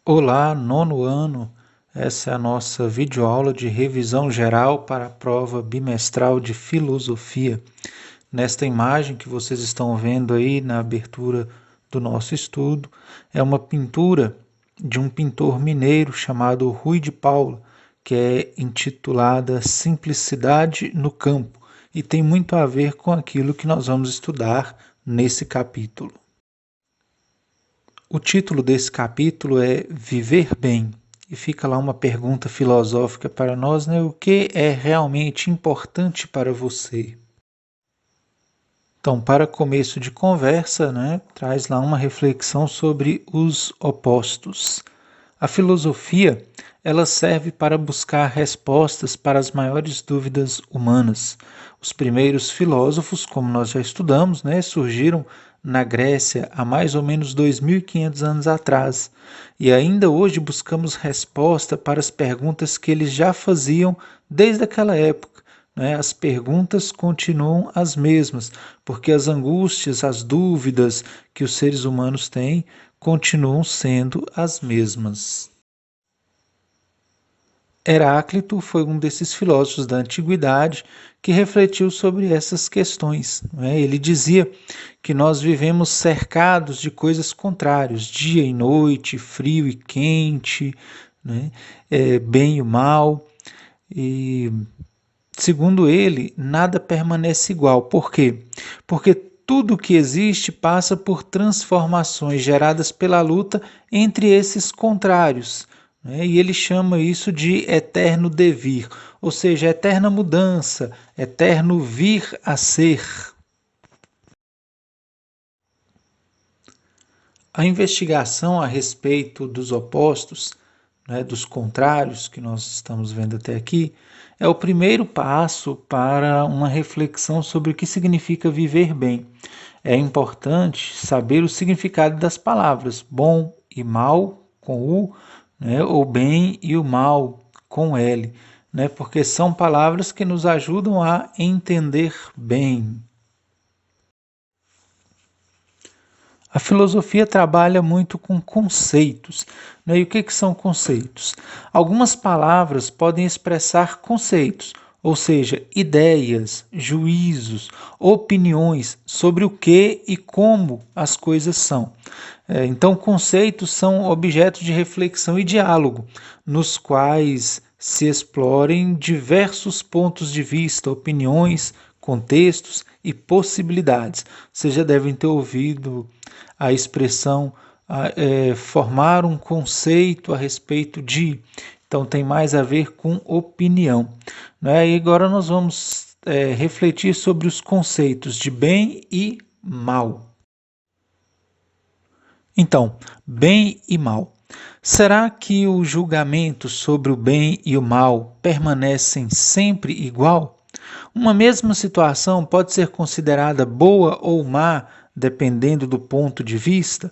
Olá, nono ano. Essa é a nossa videoaula de revisão geral para a prova bimestral de filosofia. Nesta imagem que vocês estão vendo aí na abertura do nosso estudo, é uma pintura de um pintor mineiro chamado Ruy de Paula, que é intitulada Simplicidade no Campo, e tem muito a ver com aquilo que nós vamos estudar nesse capítulo. O título desse capítulo é Viver Bem, e fica lá uma pergunta filosófica para nós, né? O que é realmente importante para você? Então, para começo de conversa, né, traz lá uma reflexão sobre os opostos. A filosofia, ela serve para buscar respostas para as maiores dúvidas humanas. Os primeiros filósofos, como nós já estudamos, né, surgiram na Grécia há mais ou menos 2.500 anos atrás. E ainda hoje buscamos resposta para as perguntas que eles já faziam desde aquela época. As perguntas continuam as mesmas, porque as angústias, as dúvidas que os seres humanos têm continuam sendo as mesmas. Heráclito foi um desses filósofos da antiguidade que refletiu sobre essas questões. Ele dizia que nós vivemos cercados de coisas contrárias, dia e noite, frio e quente, bem e mal. E segundo ele, nada permanece igual. Por quê? Porque tudo que existe passa por transformações geradas pela luta entre esses contrários. E ele chama isso de eterno devir, ou seja, eterna mudança, eterno vir a ser. A investigação a respeito dos opostos, dos contrários que nós estamos vendo até aqui, é o primeiro passo para uma reflexão sobre o que significa viver bem. É importante saber o significado das palavras bom e mal, com U, ou bem e o mal, com L, porque são palavras que nos ajudam a entender bem. A filosofia trabalha muito com conceitos. E o que são conceitos? Algumas palavras podem expressar conceitos, ou seja, ideias, juízos, opiniões sobre o que e como as coisas são. Então, conceitos são objetos de reflexão e diálogo, nos quais se explorem diversos pontos de vista, opiniões, contextos e possibilidades. Vocês já devem ter ouvido a expressão formar um conceito a respeito de. Então, tem mais a ver com opinião. E agora nós vamos refletir sobre os conceitos de bem e mal. Então, bem e mal. Será que o julgamento sobre o bem e o mal permanecem sempre igual? Uma mesma situação pode ser considerada boa ou má, dependendo do ponto de vista?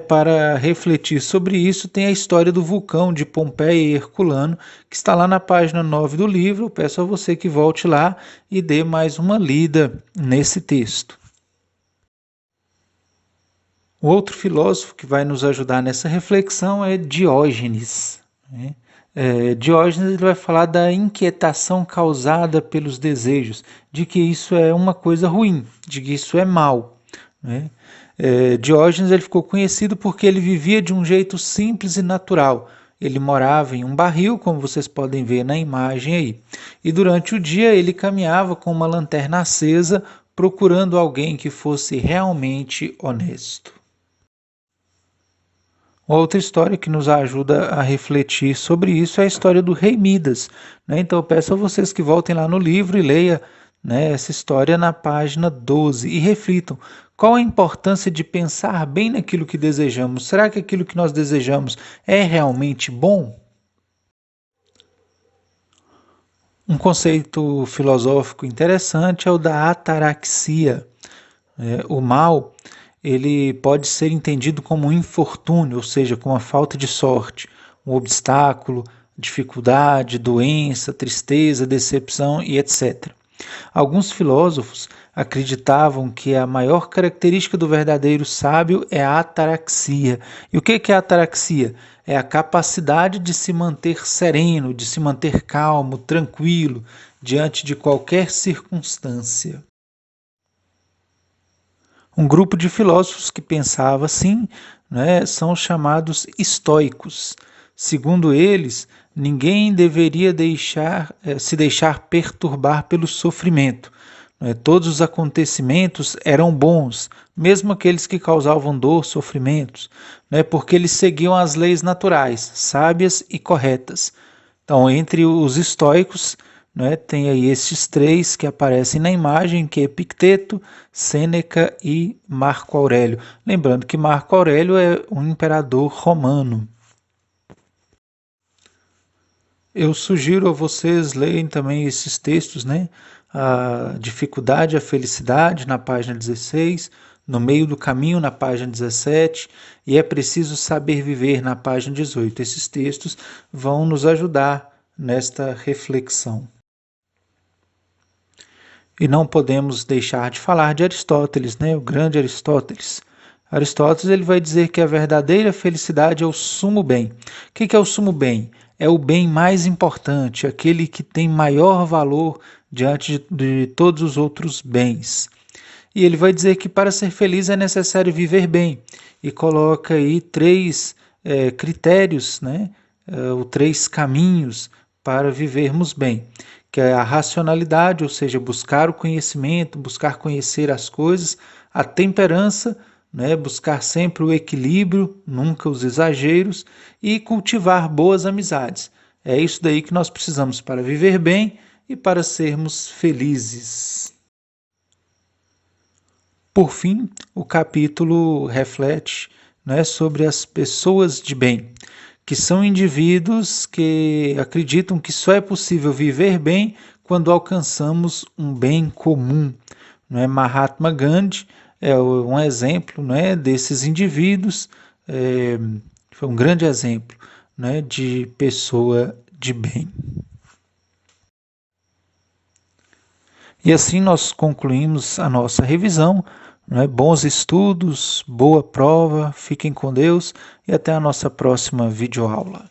Para refletir sobre isso, tem a história do vulcão de Pompeia e Herculano, que está lá na página 9 do livro. Eu peço a você que volte lá e dê mais uma lida nesse texto. O outro filósofo que vai nos ajudar nessa reflexão é Diógenes. Diógenes ele vai falar da inquietação causada pelos desejos, de que isso é uma coisa ruim, de que isso é mal. Diógenes ele ficou conhecido porque ele vivia de um jeito simples e natural. Ele morava em um barril, como vocês podem ver na imagem aí. E durante o dia ele caminhava com uma lanterna acesa, procurando alguém que fosse realmente honesto. Outra história que nos ajuda a refletir sobre isso é a história do rei Midas. Então eu peço a vocês que voltem lá no livro e leiam essa história na página 12 e reflitam. Qual a importância de pensar bem naquilo que desejamos? Será que aquilo que nós desejamos é realmente bom? Um conceito filosófico interessante é o da ataraxia. O mal ele pode ser entendido como um infortúnio, ou seja, como uma falta de sorte, um obstáculo, dificuldade, doença, tristeza, decepção e etc. Alguns filósofos acreditavam que a maior característica do verdadeiro sábio é a ataraxia. E o que é a ataraxia? É a capacidade de se manter sereno, de se manter calmo, tranquilo, diante de qualquer circunstância. Um grupo de filósofos que pensava assim, né, são os chamados estoicos. Segundo eles, ninguém deveria se deixar perturbar pelo sofrimento. Todos os acontecimentos eram bons, mesmo aqueles que causavam dor, sofrimentos, porque eles seguiam as leis naturais, sábias e corretas. Então, entre os estoicos, tem aí estes três que aparecem na imagem, que é Epicteto, Sêneca e Marco Aurélio. Lembrando que Marco Aurélio é um imperador romano. Eu sugiro a vocês lerem também esses textos, A dificuldade e a felicidade, na página 16, No meio do caminho, na página 17, e É preciso saber viver, na página 18. Esses textos vão nos ajudar nesta reflexão. E não podemos deixar de falar de Aristóteles, o grande Aristóteles. Aristóteles ele vai dizer que a verdadeira felicidade é o sumo bem. O que é o sumo bem? É o bem mais importante, aquele que tem maior valor diante de todos os outros bens. E ele vai dizer que para ser feliz é necessário viver bem. E coloca aí três critérios, ou três caminhos para vivermos bem, que é a racionalidade, ou seja, buscar o conhecimento, buscar conhecer as coisas, a temperança, buscar sempre o equilíbrio, nunca os exageros, e cultivar boas amizades. É isso daí que nós precisamos para viver bem e para sermos felizes. Por fim, o capítulo reflete sobre as pessoas de bem, que são indivíduos que acreditam que só é possível viver bem quando alcançamos um bem comum. Mahatma Gandhi é um exemplo desses indivíduos, foi um grande exemplo de pessoa de bem. E assim nós concluímos a nossa revisão. Bons estudos, boa prova, fiquem com Deus e até a nossa próxima videoaula.